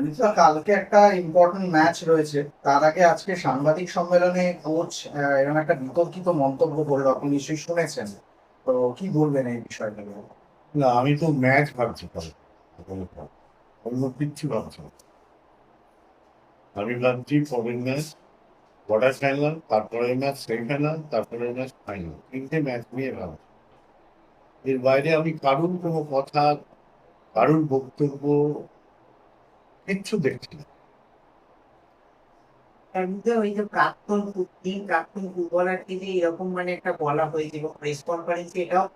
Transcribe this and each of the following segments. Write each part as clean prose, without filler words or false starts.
নিশ্চয় কালকে একটা ইম্পর্টেন্ট ম্যাচ রয়েছে, তার আগে আজকে সাংবাদিক সম্মেলনে কোচ এরকম একটা বিতর্কিত মন্তব্য করলো, আপনি নিশ্চয়ই শুনেছেন। তো কি বলবেন এই বিষয়টা নিয়ে? না, আমি তো ম্যাচ ভাবছি তাহলে, অন্য কিচ্ছু ভাবছি না। আমি ভাবছি পরের ম্যাচ কোয়ার্টার ফাইনাল, তারপরের ম্যাচ সেমিফাইনাল, তারপরের ম্যাচ ফাইনাল, তিনটে ম্যাচ নিয়ে ভাবছি। এর বাইরে আমি কারুর কোনো কথা, কারুর বক্তব্য কিচ্ছু দেখছি না। তার মধ্যে ওই যে প্রাক্তন ফুটবলারকে যে এরকম মানে একটা বলা হয়েছিল প্রেস কনফারেন্সে, এটাও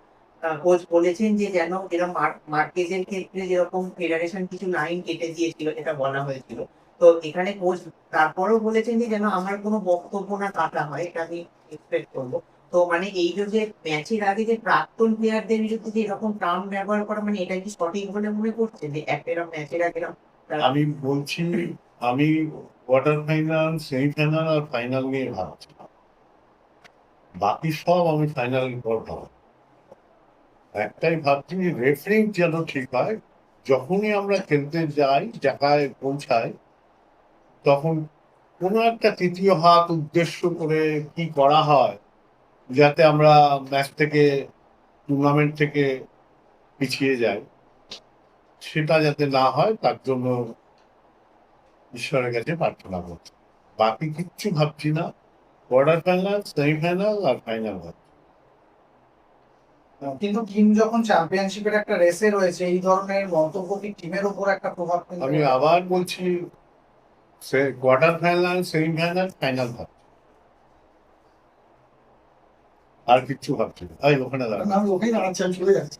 কোচ বলেছেন যে যেন যেরকম মার্কেজের ক্ষেত্রে যেরকম ফেডারেশন কিছু লাইন কেটে দিয়েছিল, এটা বলা হয়েছিল। তো এখানে কোচ তারপরেও বলেছেন যে যেন আমার কোনো বক্তব্য না কাটা হয়, এটা আমি এক্সপেক্ট করবো। তো মানে এই যে ম্যাচের আগে যে প্রাক্তন প্লেয়ারদের বিরুদ্ধে যে এরকম টার্ম ব্যবহার করা, মানে এটা কি সঠিক বলে মনে করছে যে একটা এরকম ম্যাচের আগে এরকম আমি বলছি, আমি কোয়ার্টার ফাইনাল, সেমিফাইনাল আর ফাইনাল নিয়ে ভাবছি, বাকি সব আমি ফাইনালের পর ভাবছি। একটাই ভাবছি, রেফারিং যেন ঠিক হয়। যখনই আমরা খেলতে যাই, জায়গায় পৌঁছাই, তখন কোনো একটা তৃতীয় হাত উদ্দেশ্য করে কি করা হয় যাতে আমরা ম্যাচ থেকে, টুর্নামেন্ট থেকে পিছিয়ে যাই, সেটা যাতে না হয় তার জন্য ঈশ্বরের কাছে প্রার্থনা করছি। বাকি কিচ্ছু ভাবছি না। কোয়ার্টার ফাইনাল, সেমিফাইনাল আর ফাইনাল ভাবছি। কিন্তু টিম যখন চ্যাম্পিয়নশিপের একটা রেসে রয়েছে, এই ধরনের মন্তব্য কি টিমের উপর একটা প্রভাব ফেলতে আমি পারে? আবার বলছি, কোয়ার্টার ফাইনাল, সেমিফাইনাল, ফাইনাল ভাবছি, আর কিচ্ছু ভাবছি না। ওখানে দাঁড়ানো। আমি ওখানে দাঁড়াচ্ছি, আমি চলে যাচ্ছি।